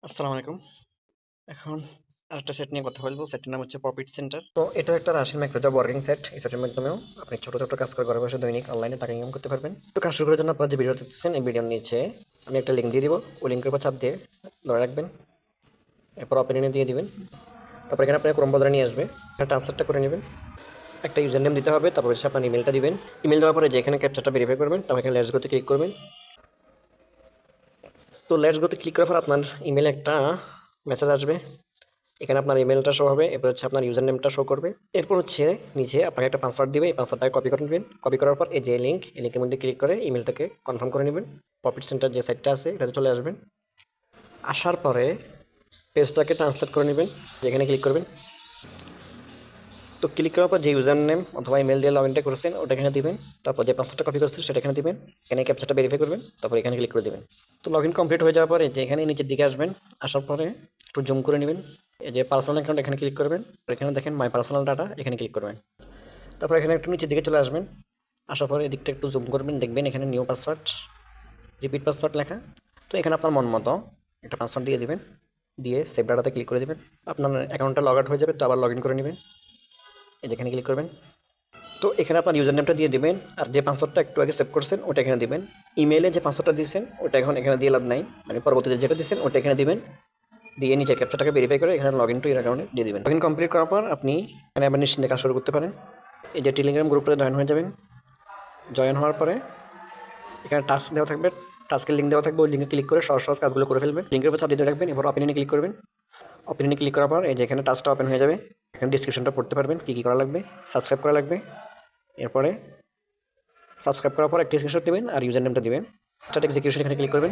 আসসালামু আলাইকুম। এখন আরেকটা সেট নিয়ে কথা বলবো। সেটটির নাম হচ্ছে প্রফিট সেন্টার। তো এটা একটা Russian micro job working set. এই সেটের মাধ্যমেও আপনি ছোট ছোট কাজ করে ঘরে বসে দৈনিক অনলাইনে টাকা ইনকাম করতে পারবেন। তো কাজ শুরু করার জন্য আপনারা যে ভিডিও দেখতেছেন, এই ভিডিওর নিচে আমি একটা লিঙ্ক দিয়ে দিব। ওই লিঙ্কের উপর চাপ দিয়ে ধরে রাখবেন, এরপর ওপেন এনে দিয়ে দিবেন। তারপর এখানে আপনার ক্রোম ব্রাউজারে নিয়ে আসবে, এখানে ট্রান্সলেটটা করে নেবেন। একটা ইউজার নেম দিতে হবে, তারপর হচ্ছে আপনার ইমেলটা দিবেন। ইমেল দেওয়ার পরে যে এখানে ক্যাপচারটা ভেরিফাই করবেন, তারপর এখানে লেটস গোতে ক্লিক করবেন। তো লেটস গোতে ক্লিক করার পর আপনার ইমেলে একটা মেসেজ আসবে। এখানে আপনার ইমেলটা শো হবে, এরপর হচ্ছে আপনার ইউজার নেমটা শো করবে। এরপর হচ্ছে নিচে আপনাকে একটা পাসওয়ার্ড দিবে, এই পাসওয়ার্ডটাকে কপি করে নেবেন। কপি করার পর এই যে লিঙ্ক, এই লিঙ্কের মধ্যে ক্লিক করে ইমেলটাকে কনফার্ম করে নেবেন। প্রফিট সেন্টার যে সাইটটা আছে এটাতে চলে আসবেন। আসার পরে পেজটাকে ট্রান্সলেট করে নেবেন, যেখানে ক্লিক করবেন। তো ক্লিক করার পর যে ইউজার নেম অথবা ইমেল দিয়ে লগ ইনটা করেছেন ওটা এখানে দিবেন। তারপর যে পাসওয়ার্ডটা কপি করছেন সেটা এখানে দিবেন। এখানে ক্যাপচারটা ভেরিফাই করবেন, তারপর এখানে ক্লিক করে দিবেন। তো লগ ইন কমপ্লিট হয়ে যাওয়ার পরে যে এখানে নিচের দিকে আসবেন, আসার পরে একটু জুম করে নেবেন। এই যে পার্সোনাল অ্যাকাউন্ট এখানে ক্লিক করবেন, এখানে দেখেন মাই পার্সোনাল ডাটা, এখানে ক্লিক করবেন। তারপর এখানে একটু নিচের দিকে চলে আসবেন, আসার পরে এদিকটা একটু জুম করবেন, দেখবেন এখানে নিউ পাসওয়ার্ড, রিপিট পাসওয়ার্ড লেখা। তো এখানে আপনার মন মতো একটা পাসওয়ার্ড দিয়ে দিবেন, দিয়ে সেভ ডাটাতে ক্লিক করে দেবেন। আপনার অ্যাকাউন্টটা লগ আউট হয়ে যাবে, তো আবার লগ ইন করে নেবেন। এই যেখানে ক্লিক করবেন। তো এখানে আপনার ইউজার নেমটা দিয়ে দিবেন, আর যে পাসওয়ার্ডটা একটু আগে সেভ করছেন ওটা এখানে দিবেন। ইমেলে যে পাসওয়ার্ডটা দিয়েছেন ওটা এখন এখানে দিয়ে লাভ নাই, মানে পরবর্তীতে যেটা দিয়েছেন ওটা এখানে দিবেন। দিয়ে নিচে ক্যাপচাটাকে ভেরিফাই করে এখানে লগ ইন টু এর অ্যাকাউন্টে দিয়ে দিবেন। লগ ইন কমপ্লিট করার পর আপনি এখানে আবার নিশ্চিন্তে কাজ শুরু করতে পারেন। এই যে টেলিগ্রাম গ্রুপে জয়েন হয়ে যাবেন। জয়েন হওয়ার পরে এখানে টাস্ক দেওয়া থাকবে, টাস্কের লিঙ্ক দেওয়া থাকবে, ওই লিঙ্কে ক্লিক করে সহজ সহজ কাজগুলো করে ফেলবেন। লিঙ্কের উপর চাপ দিতে রাখবেন, এরপর অপিনিয়নে ক্লিক করবেন। অপিনিয়নে ক্লিক করার পর এই যে এখানে টাস্কটা ওপেন হয়ে যাবে। এখানে ডিসক্রিপশনটা পড়তে পারবেন, কী কী করা লাগবে। সাবস্ক্রাইব করা লাগবে, এরপরে সাবস্ক্রাইব করার পর একটা স্ক্রিনশট নেবেন আর ইউজার নেমটা দিবেন। স্টার্ট এক্সিকিউশন এখানে ক্লিক করবেন,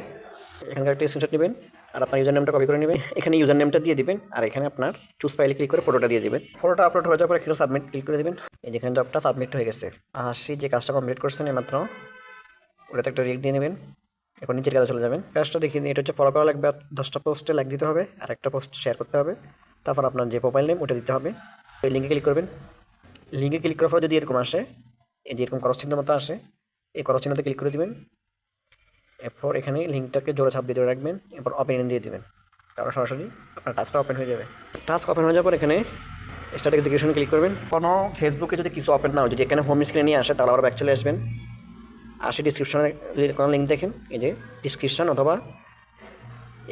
এখানকার একটা স্ক্রিনশট নেবেন আর আপনার ইউজার নেমটা কপি করে নেবেন। এখানে ইউজার নেমটা দিয়ে দিবেন আর এখানে আপনার চুজ ফাইলে ক্লিক করে ফটোটা দিয়ে দিবেন। ফটোটা আপলোড হয়ে যাওয়ার পর এখানে সাবমিট ক্লিক করে দেবেন। এই যেখানে জবটা সাবমিট হয়ে গেছে। আসি যে কাজটা কমপ্লিট করছেন এইমাত্র, ওটাতে একটা রিক দিয়ে নেবেন। এখন নিচের কাজে চলে যাবেন। কাজটা দেখিয়ে দিন, এটা হচ্ছে ফলো করা লাগবে, 10টা পোস্টে লাইক দিতে হবে আর একটা পোস্ট শেয়ার করতে হবে। তারপর আপনার যে প্রোফাইল নেম ওটা দিতে হবে। এই লিঙ্কে ক্লিক করবেন। লিঙ্কে ক্লিক করার পর যদি এরকম আসে, এই যে এরকম ক্রস চিহ্নের মতো আসে, এই ক্রস চিহ্নতে ক্লিক করে দেবেন। এরপর এখানে লিঙ্কটাকে জোড়া ছাপ দিয়ে রাখবেন, এরপর ওপেন দিয়ে দিবেন। তারপর সরাসরি আপনার টাস্কটা ওপেন হয়ে যাবে। টাস্ক ওপেন হয়ে যাওয়ার পর এখানে স্টার্ট এক্সিকিউশনে ক্লিক করবেন। কোনো ফেসবুকে যদি কিছু ওপেন না হয়, যদি এখানে হোম স্ক্রিনে নিয়ে আসে, তাহলে আবার ব্যাক চলে আসবেন। আসে ডিসক্রিপশনে যদি কোনো লিঙ্ক দেখেন, এই যে ডিসক্রিপশন অথবা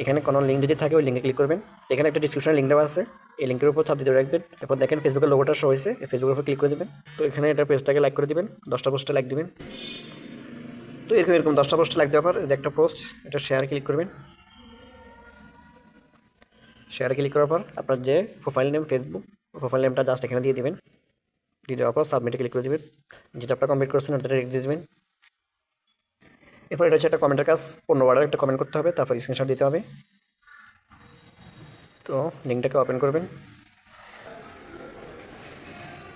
এখানে কোনো লিঙ্ক যদি থাকে ওই লিঙ্কে ক্লিক করবেন। এখানে একটা ডিসক্রিপশনে লিঙ্ক দেওয়া আছে, এই লিঙ্কের উপর চাপ দিয়ে রাখবেন। তারপর দেখেন ফেসবুকের লোগোটা শো হয়েছে, এই ফেসবুকের উপর ক্লিক করে দেবেন। তো এখানে এটা পেজটাকে লাইক করে দেবেন, 10টা পোস্টে লাইক দেবেন। তো এরকম এরকম 10টা পোস্টে লাইক দেওয়ার পর যে একটা পোস্ট, এটা শেয়ারে ক্লিক করবেন। শেয়ারে ক্লিক করার পর আপনার যে প্রোফাইল নেম ফেসবুক, প্রোফাইল নেমটা জাস্ট এখানে দিয়ে দিবেন। দিয়ে দেওয়ার পর সাবমিটে ক্লিক করে দেবেন। যেটা আপনার কমপ্লিট করছেন ওটা রেখে দিয়ে দেবেন। এরপর এটা হচ্ছে একটা কমেন্টের কাজ, 15 ওয়ার্ডের একটা কমেন্ট করতে হবে, তারপর স্ক্রিনশট দিতে হবে। তো লিঙ্কটাকে ওপেন করবেন,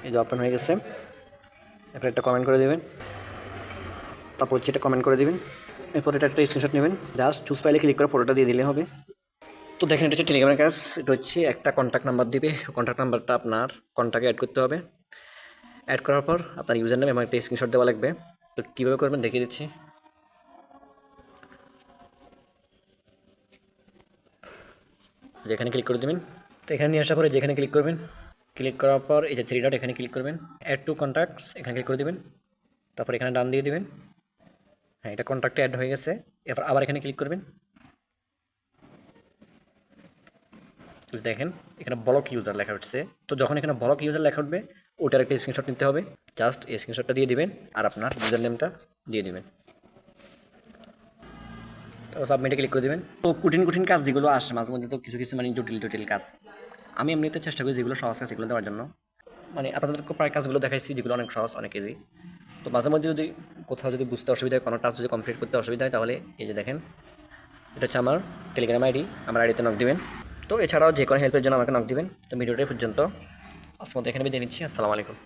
এই যে ওপেন হয়ে গেছে। এরপর একটা কমেন্ট করে দেবেন, তারপর হচ্ছে এটা কমেন্ট করে দেবেন। এরপর এটা একটা স্ক্রিনশট নেবেন, জাস্ট চুজ ফাইলে ক্লিক করে ফটোটা দিয়ে দিলে হবে। তো দেখেন এটা হচ্ছে টেলিগ্রামের কাজ। এটা হচ্ছে একটা কন্ট্যাক্ট নাম্বার দিবে, কন্ট্যাক্ট নাম্বারটা আপনার কন্ট্যাক্টে অ্যাড করতে হবে। অ্যাড করার পর আপনার ইউজার নেম এবং একটা স্ক্রিনশট দেওয়া লাগবে। তো কীভাবে করবেন দেখিয়ে দিচ্ছি। যেখানে ক্লিক করে দেবেন, তো এখানে নিয়ে আসার পরে যেখানে ক্লিক করবেন, ক্লিক করার পর এই যে 3 ডট এখানে ক্লিক করবেন, অ্যাড টু কন্ট্যাক্টস এখানে ক্লিক করে দেবেন। তারপর এখানে ডান দিয়ে দেবেন। হ্যাঁ, এটা কন্ট্যাক্টে অ্যাড হয়ে গেছে। এরপর আবার এখানে ক্লিক করবেন। দেখেন এখানে ব্লক ইউজার লেখা উঠছে। তো যখন এখানে ব্লক ইউজার লেখা উঠবে, ওটার একটা স্ক্রিনশট নিতে হবে। জাস্ট এই স্ক্রিনশটটা দিয়ে দিবেন আর আপনার ইউজার নেমটা দিয়ে দিবেন। তারপর সাবমিটে ক্লিক করে দেবেন। তো কঠিন কঠিন কাজ যেগুলো আসে মাঝে মধ্যে, তো কিছু কিছু মানে জটিল জটিল কাজ, আমি এমনিতে চেষ্টা করি যেগুলো সহজ কাজ সেগুলো দেওয়ার জন্য। মানে আপনাদেরকে প্রায় কাজগুলো দেখাইছি যেগুলো অনেক সহজ, অনেক ইজি। তো মাঝে মধ্যে যদি কোথাও যদি বুঝতে অসুবিধা হয়, কোনো টাস্ক যদি কমপ্লিট করতে অসুবিধা হয়, তাহলে এই যে দেখেন এটা হচ্ছে আমার টেলিগ্রাম আইডি, আমার আইডিতে নক দিবেন। তো এছাড়াও যে কোনো হেল্পের জন্য আমাকে নক দিবেন। তো ভিডিওটাই পর্যন্ত, আজকে মতো এখানে বিদায় নিচ্ছি। আসসালামু আলাইকুম।